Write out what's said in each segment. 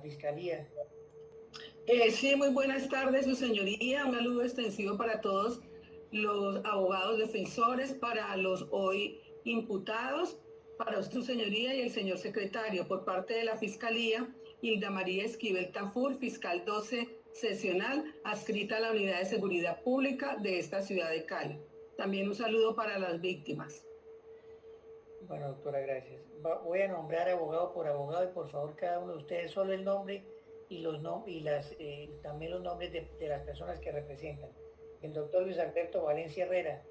Fiscalía. Sí, muy buenas tardes, su señoría. Un saludo extensivo para todos los abogados defensores, para los hoy imputados, para su señoría y el señor secretario. Por parte de la Fiscalía, Hilda María Esquivel Tafur, fiscal 12 sesional, adscrita a la Unidad de Seguridad Pública de esta ciudad de Cali. También un saludo para las víctimas. Bueno, doctora, gracias. Voy a nombrar abogado por abogado y por favor cada uno de ustedes solo el nombre y también los nombres de las personas que representan. El doctor Luis Alberto Valencia Herrera.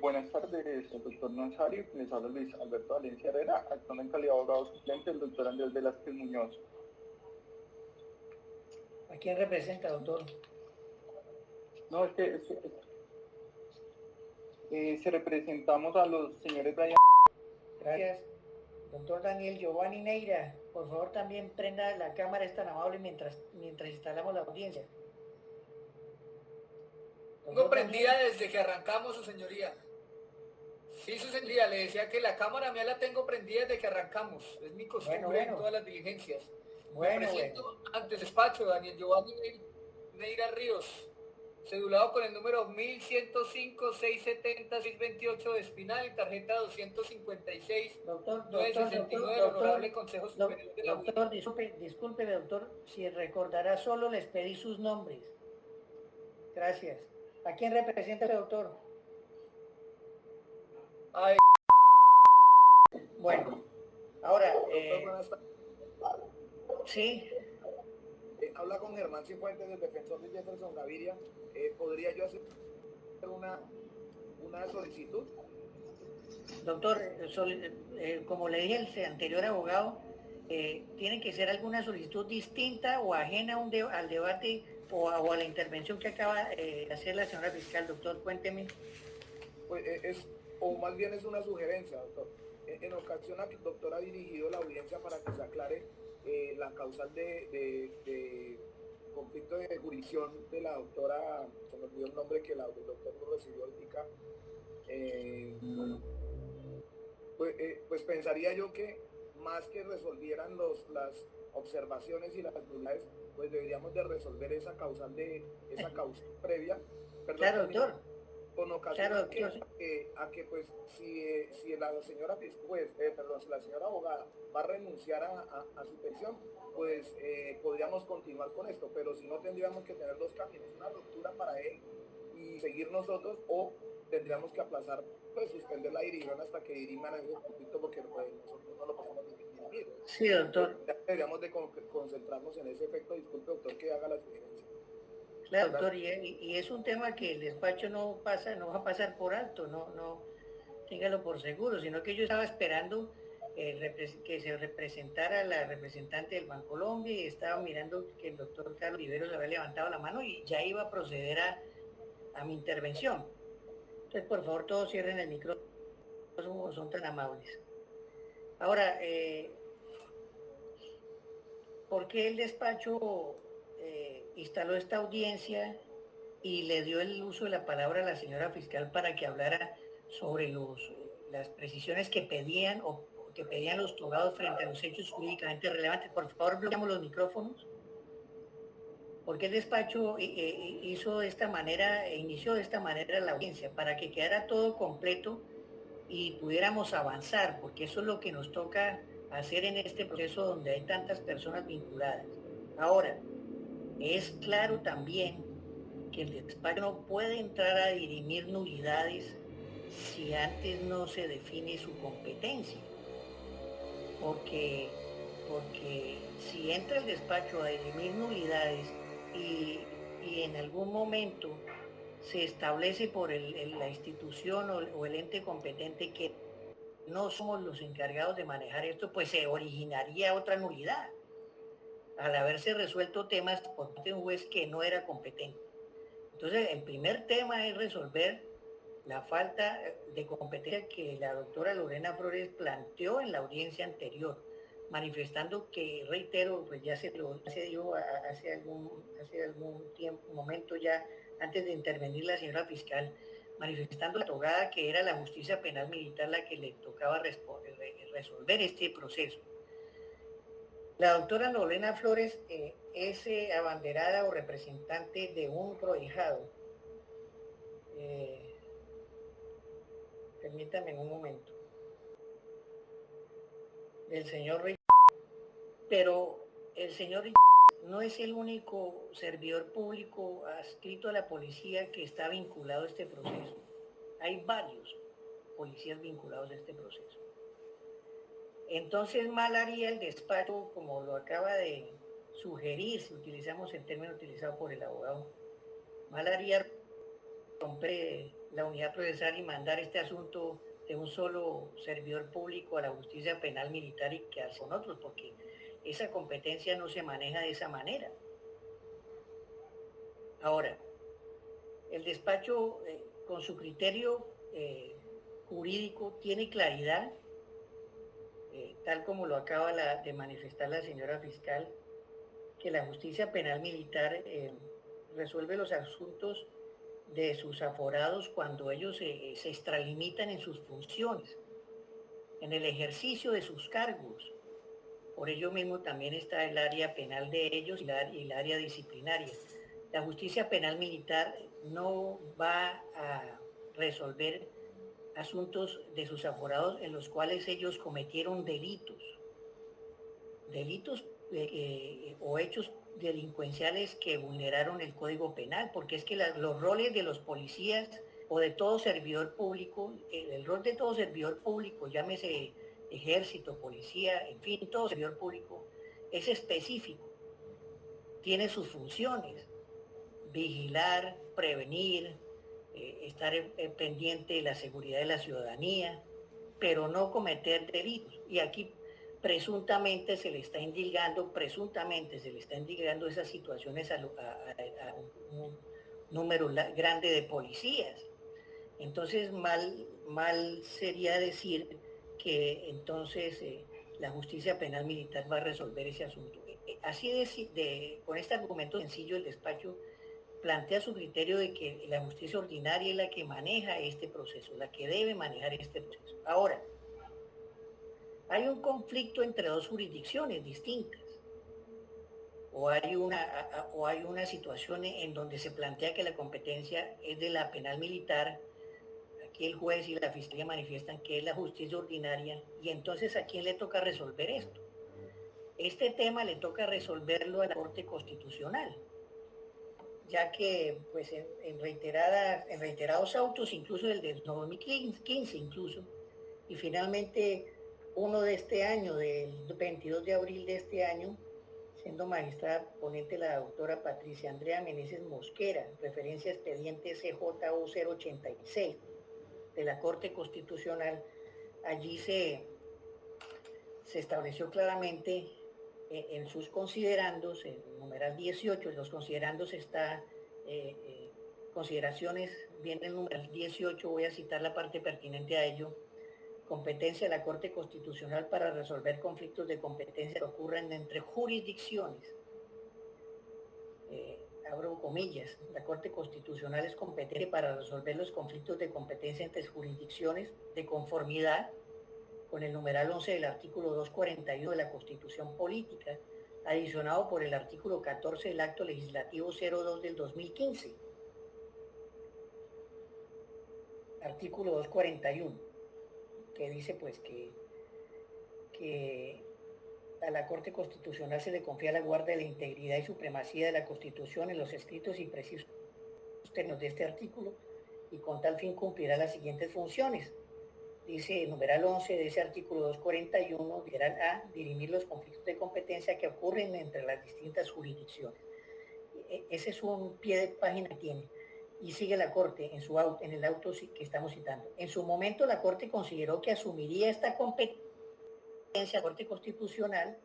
Buenas tardes, el doctor Nazario. Les habla Luis Alberto Valencia Herrera, actuando en calidad de abogado suplente, el doctor Andrés Velázquez Muñoz. ¿A quién representa, doctor? No, se representamos a los señores Brian. Gracias. Doctor Daniel Giovanni Neira, por favor también prenda la cámara, es tan amable mientras instalamos la audiencia. Tengo prendida desde que arrancamos, su señoría. Sí, su señoría, le decía que la cámara mía la tengo prendida desde que arrancamos. Es mi costumbre en todas las diligencias. Me presento ante el despacho, Daniel Giovanni Neira Ríos, cedulado con el número 1105-670-628 de Espinal y tarjeta 256-969 del Honorable Consejo Superior de la UIA. Doctor, discúlpeme, doctor, si recordará, solo les pedí sus nombres. Gracias. ¿A quién representa el doctor? Ay. Bueno, ahora, sí. Habla con Germán Cifuentes, del defensor de Jefferson Gaviria. ¿Podría yo hacer una solicitud? Doctor, como le dije al anterior abogado, tiene que ser alguna solicitud distinta o ajena al debate o a la intervención que acaba de hacer la señora fiscal. Doctor, cuénteme. Pues o más bien es una sugerencia, doctor. En ocasión a que el doctor ha dirigido la audiencia para que se aclare la causal de conflicto de jurisdicción de la doctora, se me olvidó el nombre que el doctor no recibió ahorita, pues pensaría yo que más que resolvieran las observaciones y las nulidades, pues deberíamos de resolver esa causal previa. Perdón, claro, doctor. Con ocasión a que pues si la señora si la señora abogada va a renunciar a su pensión, pues podríamos continuar con esto, pero si no tendríamos que tener dos caminos, una ruptura para él y seguir nosotros, o tendríamos que aplazar, pues suspender la dirección hasta que diriman ese conflicto, porque nosotros no lo podemos dirimir. Sí, doctor. Deberíamos de concentrarnos en ese efecto. Disculpe, doctor, que haga la sugerencia. Claro, doctor, y es un tema que el despacho no va a pasar por alto, no téngalo por seguro, sino que yo estaba esperando que se representara la representante del Bancolombia y estaba mirando que el doctor Carlos Riveros había levantado la mano y ya iba a proceder a mi intervención. Entonces, por favor, todos cierren el micrófono, son tan amables. Ahora, ¿por qué el despacho instaló esta audiencia y le dio el uso de la palabra a la señora fiscal para que hablara sobre las precisiones que pedían los togados frente a los hechos jurídicamente relevantes? Por favor, bloqueamos los micrófonos. ¿Por qué el despacho inició de esta manera la audiencia? Para que quedara todo completo y pudiéramos avanzar, porque eso es lo que nos toca hacer en este proceso donde hay tantas personas vinculadas. Ahora, es claro también que el despacho no puede entrar a dirimir nulidades si antes no se define su competencia, porque si entra el despacho a dirimir nulidades y en algún momento se establece por la institución o el ente competente que no somos los encargados de manejar esto, pues se originaría otra nulidad al haberse resuelto temas por parte de un juez que no era competente. Entonces, el primer tema es resolver la falta de competencia que la doctora Lorena Flores planteó en la audiencia anterior, manifestando que, reitero, pues ya se dio hace algún tiempo, momento ya, antes de intervenir la señora fiscal, manifestando la togada que era la justicia penal militar la que le tocaba resolver este proceso. La doctora Lorena Flores es abanderada o representante de un prohijado. Permítame un momento. Del señor Rey. Pero el señor no es el único servidor público adscrito a la policía que está vinculado a este proceso. Hay varios policías vinculados a este proceso. Entonces, mal haría el despacho, como lo acaba de sugerir, si utilizamos el término utilizado por el abogado, mal haría romper la unidad procesal y mandar este asunto de un solo servidor público a la justicia penal militar y quedarse con otros, porque esa competencia no se maneja de esa manera. Ahora, el despacho, con su criterio jurídico, tiene claridad, tal como lo acaba de manifestar la señora fiscal, que la justicia penal militar resuelve los asuntos de sus aforados cuando ellos se extralimitan en sus funciones, en el ejercicio de sus cargos. Por ello mismo también está el área penal de ellos y el área disciplinaria. La justicia penal militar no va a resolver asuntos de sus aforados en los cuales ellos cometieron delitos o hechos delincuenciales que vulneraron el Código Penal, porque es que los roles de los policías o de todo servidor público, el rol de todo servidor público, llámese ejército, policía, en fin, todo servidor público, es específico, tiene sus funciones: vigilar, prevenir, estar pendiente de la seguridad de la ciudadanía, pero no cometer delitos. Y aquí presuntamente se le está indicando esas situaciones a un número grande de policías. Entonces mal sería decir que entonces la justicia penal militar va a resolver ese asunto. Así con este argumento sencillo, el despacho plantea su criterio de que la justicia ordinaria es la que maneja este proceso, la que debe manejar este proceso. Ahora, hay un conflicto entre dos jurisdicciones distintas, o hay una situación en donde se plantea que la competencia es de la penal militar. Aquí el juez y la fiscalía manifiestan que es la justicia ordinaria, y entonces ¿a quién le toca resolver esto? Este tema le toca resolverlo a la Corte Constitucional, ya que pues en reiterados autos, incluso el de 2015 incluso, y finalmente uno de este año, del 22 de abril de este año, siendo magistrada ponente la doctora Patricia Andrea Meneses Mosquera, referencia expediente CJO 086 de la Corte Constitucional. Allí se estableció claramente en sus considerandos, en el numeral 18, en los considerandos está consideraciones, viene el numeral 18, voy a citar la parte pertinente a ello: competencia de la Corte Constitucional para resolver conflictos de competencia que ocurren entre jurisdicciones. Abro comillas, la Corte Constitucional es competente para resolver los conflictos de competencia entre jurisdicciones de conformidad con el numeral 11 del artículo 241 de la Constitución Política, adicionado por el artículo 14 del Acto Legislativo 02 del 2015. Artículo 241, que dice pues que a la Corte Constitucional se le confía la guardia de la integridad y supremacía de la Constitución en los escritos y precisos términos de este artículo, y con tal fin cumplirá las siguientes funciones. Dice numeral 11 de ese artículo 241, numeral A, dirimir los conflictos de competencia que ocurren entre las distintas jurisdicciones. Ese es un pie de página que tiene. Y sigue la Corte en el auto que estamos citando. En su momento la Corte consideró que asumiría esta competencia de la Corte Constitucional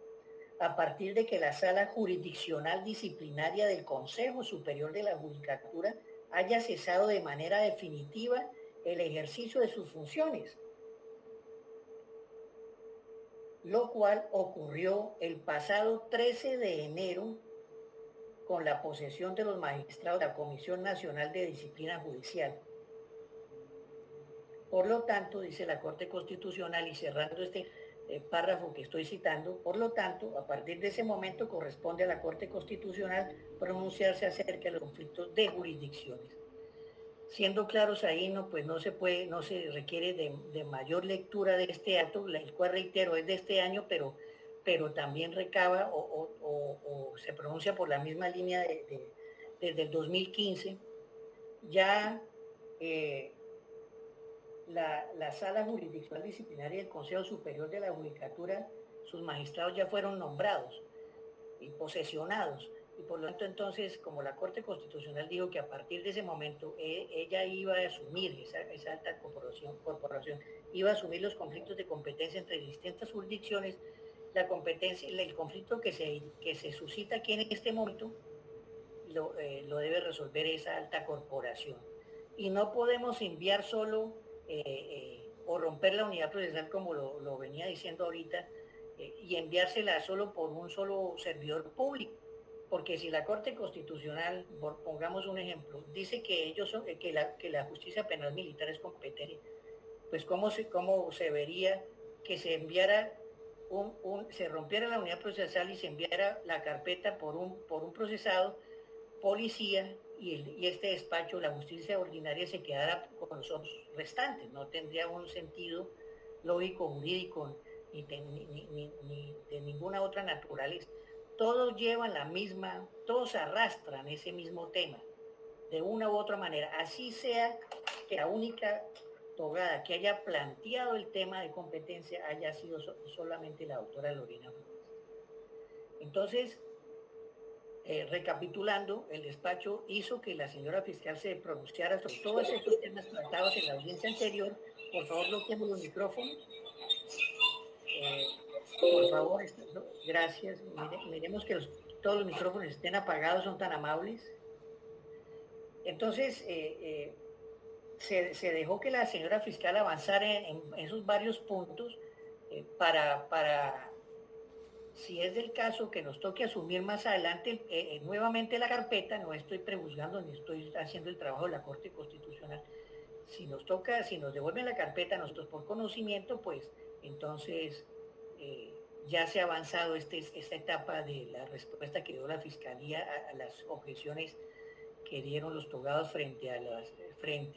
a partir de que la Sala Jurisdiccional Disciplinaria del Consejo Superior de la Judicatura haya cesado de manera definitiva el ejercicio de sus funciones, lo cual ocurrió el pasado 13 de enero con la posesión de los magistrados de la Comisión Nacional de Disciplina Judicial. Por lo tanto, dice la Corte Constitucional, y cerrando este párrafo que estoy citando, por lo tanto, a partir de ese momento corresponde a la Corte Constitucional pronunciarse acerca de los conflictos de jurisdicciones. Siendo claros ahí, no, pues no se puede, no se requiere de mayor lectura de este acto, el cual reitero es de este año, pero también recaba o se pronuncia por la misma línea desde el 2015. Ya la Sala Jurisdiccional Disciplinaria del Consejo Superior de la Judicatura, sus magistrados ya fueron nombrados y posesionados. Y por lo tanto, entonces, como la Corte Constitucional dijo que a partir de ese momento ella iba a asumir, esa alta corporación, iba a asumir los conflictos de competencia entre distintas jurisdicciones, la competencia, el conflicto que se suscita aquí en este momento lo debe resolver esa alta corporación. Y no podemos enviar solo o romper la unidad procesal como lo venía diciendo ahorita, y enviársela solo por un solo servidor público. Porque si la Corte Constitucional, pongamos un ejemplo, dice que ellos son, que la justicia penal militar es competente, pues cómo se vería que se enviara se rompiera la unidad procesal y se enviara la carpeta por un procesado, policía, y este despacho, la justicia ordinaria, se quedara con los otros restantes. No tendría un sentido lógico, jurídico, ni de ninguna otra naturaleza. Todos llevan todos arrastran ese mismo tema, de una u otra manera. Así sea que la única togada que haya planteado el tema de competencia haya sido solamente la doctora Lorena Flores. Entonces, recapitulando, el despacho hizo que la señora fiscal se pronunciara sobre todos estos temas tratados en la audiencia anterior. Por favor, bloqueemos los micrófonos. Por favor, gracias. Miremos que todos los micrófonos estén apagados, son tan amables. Entonces, se dejó que la señora fiscal avanzara en esos varios puntos para, si es del caso que nos toque asumir más adelante nuevamente la carpeta, no estoy prejuzgando ni estoy haciendo el trabajo de la Corte Constitucional. Si nos devuelven la carpeta nosotros por conocimiento, pues entonces ya se ha avanzado esta etapa de la respuesta que dio la Fiscalía a las objeciones que dieron los togados frente a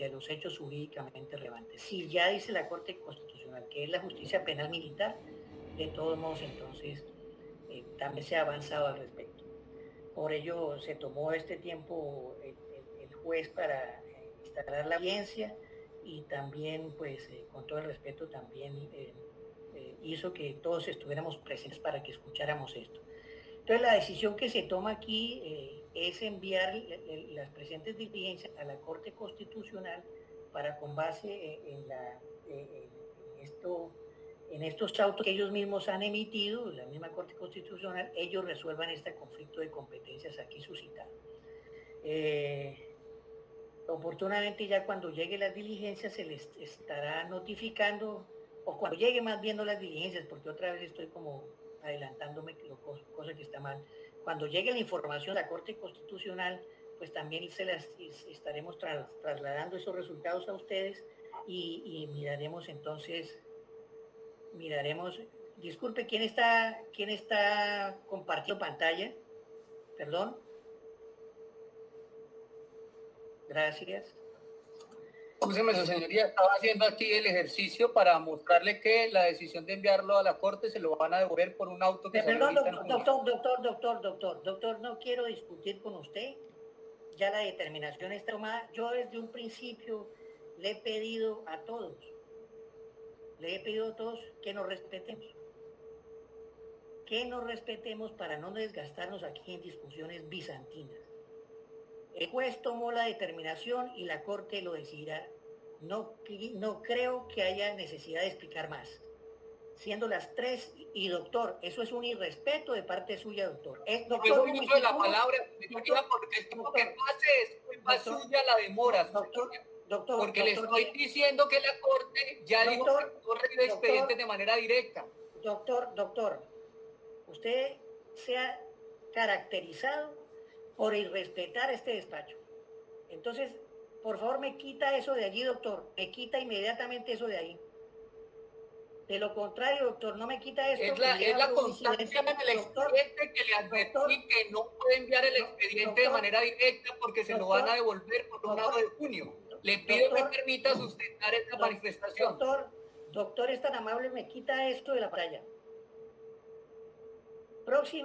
los hechos jurídicamente relevantes. Si ya dice la Corte Constitucional que es la justicia penal militar, de todos modos entonces también se ha avanzado al respecto. Por ello se tomó este tiempo el juez para instalar la audiencia, y también pues con todo el respeto también hizo que todos estuviéramos presentes para que escucháramos esto. Entonces la decisión que se toma aquí es enviar las presentes diligencias a la Corte Constitucional para, con base en estos autos que ellos mismos han emitido, la misma Corte Constitucional, ellos resuelvan este conflicto de competencias aquí suscitado. Oportunamente, ya cuando llegue las diligencias se les estará notificando, o cuando llegue más viendo las diligencias, porque otra vez estoy como adelantándome, cosa que está mal. Cuando llegue la información de la Corte Constitucional, pues también se las estaremos trasladando esos resultados a ustedes, y miraremos entonces, disculpe, ¿quién está compartiendo pantalla? Perdón. Gracias. Escúcheme, su señoría, estaba haciendo aquí el ejercicio para mostrarle que la decisión de enviarlo a la Corte se lo van a devolver por un auto que Perdón, doctor, no quiero discutir con usted. Ya la determinación está tomada. Yo desde un principio le he pedido a todos que nos respetemos para no desgastarnos aquí en discusiones bizantinas. El juez tomó la determinación y la Corte lo decidirá. No creo que haya necesidad de explicar más. Siendo las 3, y doctor, eso es un irrespeto de parte suya, doctor. Doctor, un uso de la palabra, porque el tiempo que pase es culpa suya la demora, doctor, porque le estoy diciendo que la Corte ya dijo que corre el expediente de manera directa. Doctor, usted se ha caracterizado por irrespetar este despacho. Entonces, por favor me quita eso de allí, doctor. Me quita inmediatamente eso de ahí. De lo contrario, doctor, no me quita esto. Es la constancia del expediente que le advertí que no puede enviar el expediente de manera directa porque se lo van a devolver por un lado de junio. Le pido que permita sustentar esta manifestación. Doctor, es tan amable, me quita esto de la pantalla.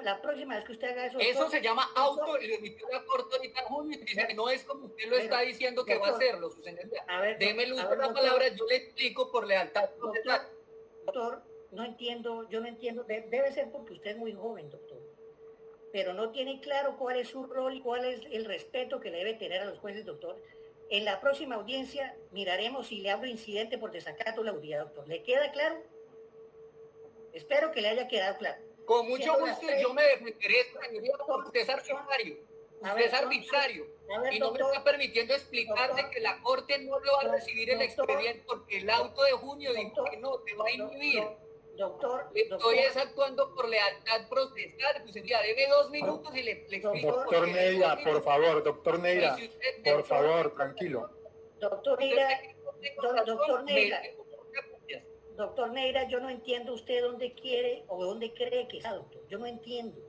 La próxima vez que usted haga eso... Eso se llama auto y lo emitió la Corte ahorita en junio y dice que no es como usted lo está diciendo que va a hacerlo, su señoría. Deme el uso de la palabra, yo le explico por lealtad procesal. Doctor, no entiendo, yo no entiendo, debe ser porque usted es muy joven, doctor, pero no tiene claro cuál es su rol y cuál es el respeto que le debe tener a los jueces, doctor. En la próxima audiencia miraremos si le abro incidente por desacato a la autoridad, doctor. ¿Le queda claro? Espero que le haya quedado claro. Con mucho gusto yo me defenderé, señoría, porque usted es arbitrario. Usted es arbitrario. Y no me está permitiendo explicarle que la Corte no le va a recibir el expediente porque el auto de junio dijo que no, te va a inhibir. Doctor, estoy actuando por lealtad procesal. Pues sería, deme 2 minutos y le explico. Doctor Neira, por favor, doctor Neira, por favor, tranquilo. Doctor Neira, yo no entiendo usted dónde quiere o dónde cree que está, doctor. Yo no entiendo.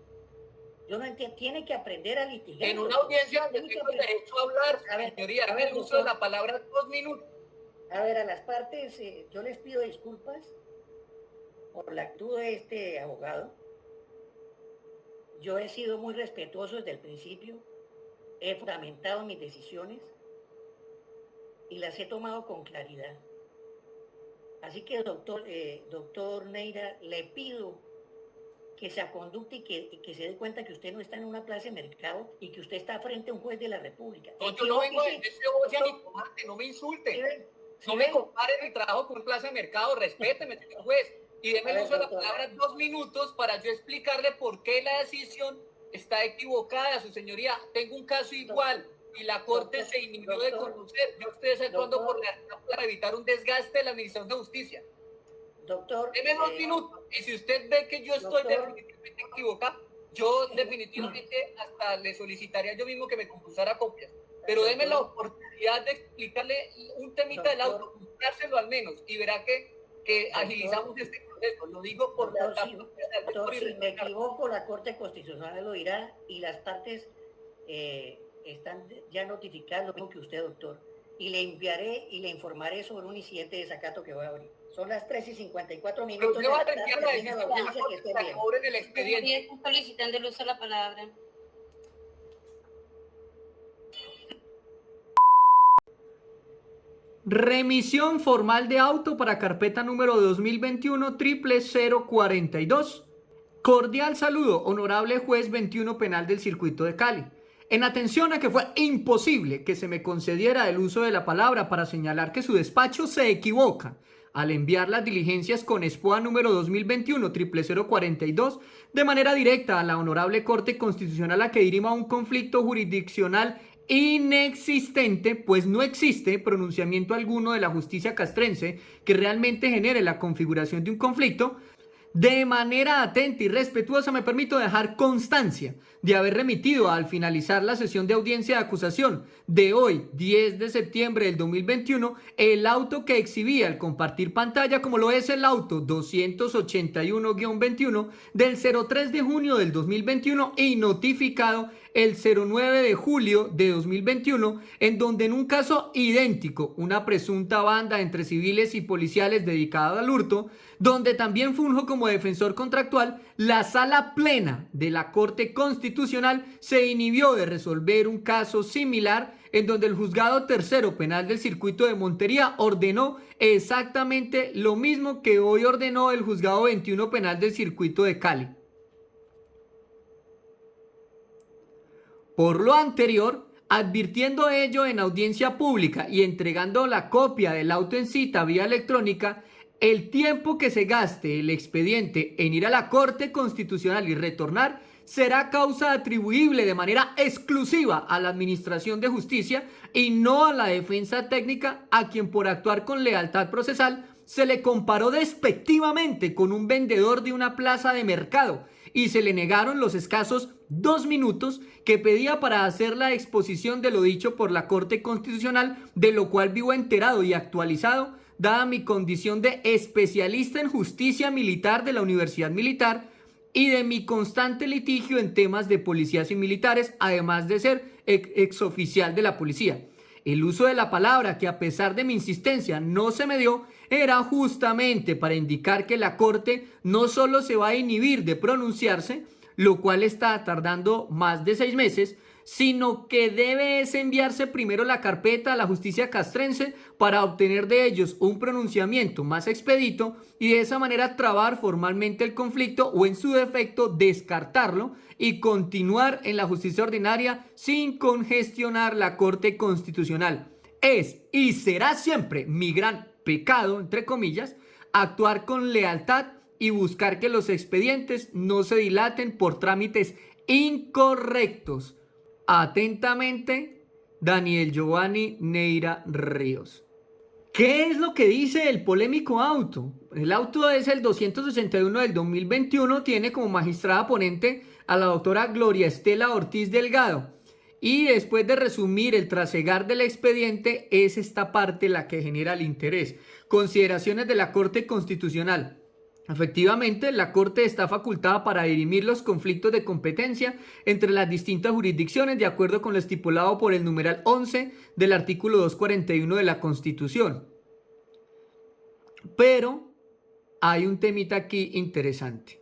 Tiene que aprender a litigar. En una audiencia donde tengo el derecho a hablar, señoría, el uso de la palabra 2 minutos. A ver, a las partes, yo les pido disculpas por la actitud de este abogado. Yo he sido muy respetuoso desde el principio, he fundamentado mis decisiones y las he tomado con claridad. Así que, doctor Neira, le pido que se aconducte y que se dé cuenta que usted no está en una plaza de mercado y que usted está frente a un juez de la República. No, yo no vengo de ese olla ni tomate, no me insulte. No me compare mi trabajo con plaza de mercado, respéteme, señor juez. Y déme el uso de la palabra 2 minutos para yo explicarle por qué la decisión está equivocada, su señoría. Tengo un caso igual y la Corte se inhibió de conocer. Yo estoy actuando por lealtad para evitar un desgaste de la Administración de Justicia. Doctor, deme 2 minutos y si usted ve que yo estoy definitivamente equivocado, yo definitivamente hasta le solicitaría yo mismo que me compulsara copias. Pero deme la oportunidad de explicarle un temita del auto, comprárselo al menos, y verá que agilizamos este proceso. Lo digo por la... Doctor, si me equivoco, la Corte Constitucional lo dirá y las partes están ya notificadas lo mismo que usted, doctor. Y le enviaré y le informaré sobre un incidente de desacato que voy a abrir. Son las 3:54 minutos. Pero usted va a reenviar la decisión de la Corte que se cobren el expediente. Estoy solicitando el uso de la palabra. Remisión formal de auto para carpeta número 2021-00042. Cordial saludo, honorable juez 21 penal del circuito de Cali. En atención a que fue imposible que se me concediera el uso de la palabra para señalar que su despacho se equivoca al enviar las diligencias con SPOA número 2021-00042 de manera directa a la Honorable Corte Constitucional a que dirima un conflicto jurisdiccional inexistente, pues no existe pronunciamiento alguno de la justicia castrense que realmente genere la configuración de un conflicto. De manera atenta y respetuosa me permito dejar constancia de haber remitido al finalizar la sesión de audiencia de acusación de hoy, 10 de septiembre del 2021, el auto que exhibía al compartir pantalla, como lo es el auto 281-21 del 03 de junio del 2021 y notificado el 09 de julio de 2021, en donde en un caso idéntico, una presunta banda entre civiles y policiales dedicada al hurto, donde también funjo como defensor contractual, la Sala Plena de la Corte Constitucional se inhibió de resolver un caso similar en donde el Juzgado Tercero Penal del Circuito de Montería ordenó exactamente lo mismo que hoy ordenó el Juzgado 21 Penal del Circuito de Cali. Por lo anterior, advirtiendo ello en audiencia pública y entregando la copia del auto en cita vía electrónica, el tiempo que se gaste el expediente en ir a la Corte Constitucional y retornar será causa atribuible de manera exclusiva a la Administración de Justicia y no a la defensa técnica, a quien por actuar con lealtad procesal se le comparó despectivamente con un vendedor de una plaza de mercado y se le negaron los escasos 2 minutos que pedía para hacer la exposición de lo dicho por la Corte Constitucional, de lo cual vivo enterado y actualizado, dada mi condición de especialista en justicia militar de la Universidad Militar y de mi constante litigio en temas de policías y militares, además de ser exoficial de la policía. El uso de la palabra, que a pesar de mi insistencia no se me dio, era justamente para indicar que la Corte no solo se va a inhibir de pronunciarse, lo cual está tardando más de 6 meses, sino que debe enviarse primero la carpeta a la justicia castrense para obtener de ellos un pronunciamiento más expedito y de esa manera trabar formalmente el conflicto o en su defecto descartarlo y continuar en la justicia ordinaria sin congestionar la Corte Constitucional. Es y será siempre mi gran pecado, entre comillas, actuar con lealtad y buscar que los expedientes no se dilaten por trámites incorrectos. Atentamente, Daniel Giovanni Neira Ríos. ¿Qué es lo que dice el polémico auto? El auto es el 261 del 2021, tiene como magistrada ponente a la doctora Gloria Estela Ortiz Delgado. Y después de resumir el trasegar del expediente, es esta parte la que genera el interés. Consideraciones de la Corte Constitucional. Efectivamente, la Corte está facultada para dirimir los conflictos de competencia entre las distintas jurisdicciones de acuerdo con lo estipulado por el numeral 11 del artículo 241 de la Constitución. Pero hay un temita aquí interesante.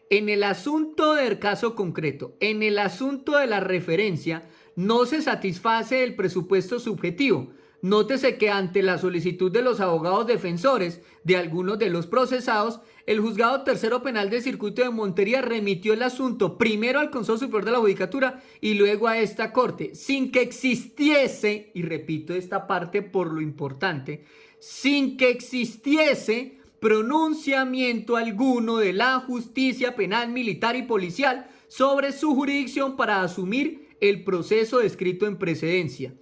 En el asunto del caso concreto, en el asunto de la referencia, no se satisface el presupuesto subjetivo. Nótese que ante la solicitud de los abogados defensores de algunos de los procesados, el Juzgado Tercero Penal del Circuito de Montería remitió el asunto primero al Consejo Superior de la Judicatura y luego a esta Corte, sin que existiese, y repito esta parte por lo importante, sin que existiese pronunciamiento alguno de la justicia penal, militar y policial sobre su jurisdicción para asumir el proceso descrito en precedencia.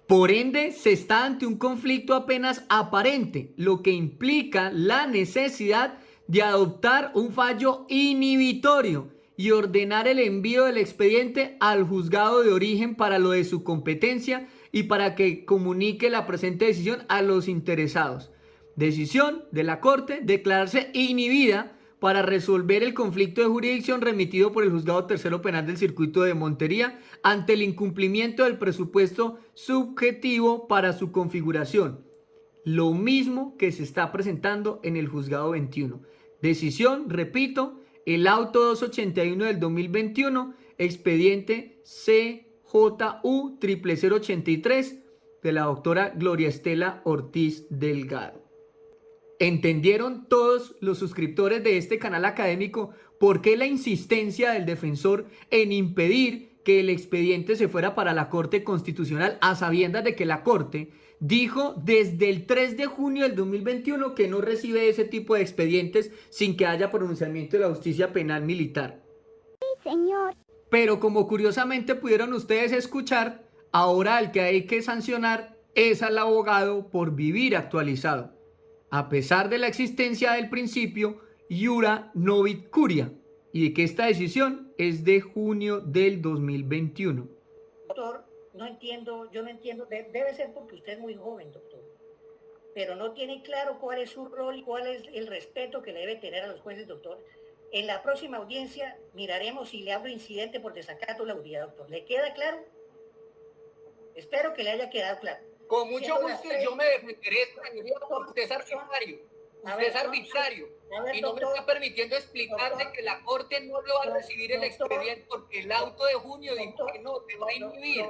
Por ende, se está ante un conflicto apenas aparente, lo que implica la necesidad de adoptar un fallo inhibitorio y ordenar el envío del expediente al juzgado de origen para lo de su competencia y para que comunique la presente decisión a los interesados. Decisión de la Corte, declararse inhibida para resolver el conflicto de jurisdicción remitido por el Juzgado Tercero Penal del Circuito de Montería ante el incumplimiento del presupuesto subjetivo para su configuración. Lo mismo que se está presentando en el Juzgado 21. Decisión, repito, el auto 281 del 2021, expediente CJU 00083 de la doctora Gloria Estela Ortiz Delgado. ¿Entendieron todos los suscriptores de este canal académico por qué la insistencia del defensor en impedir que el expediente se fuera para la Corte Constitucional a sabiendas de que la Corte dijo desde el 3 de junio del 2021 que no recibe ese tipo de expedientes sin que haya pronunciamiento de la justicia penal militar? Sí, señor. Pero como curiosamente pudieron ustedes escuchar, ahora el que hay que sancionar es al abogado por vivir actualizado, a pesar de la existencia del principio iura novit curia, y de que esta decisión es de junio del 2021. Doctor, yo no entiendo, debe ser porque usted es muy joven, doctor, pero no tiene claro cuál es su rol y cuál es el respeto que le debe tener a los jueces, doctor. En la próxima audiencia miraremos si le abro incidente por desacato a la autoridad, doctor. ¿Le queda claro? Espero que le haya quedado claro. Con mucho gusto yo me defenderé, señoría, porque usted es arbitrario. Usted es arbitrario. Y no me está permitiendo explicarle que la Corte no le va a recibir el expediente porque el auto de junio dijo que no, te va a inhibir.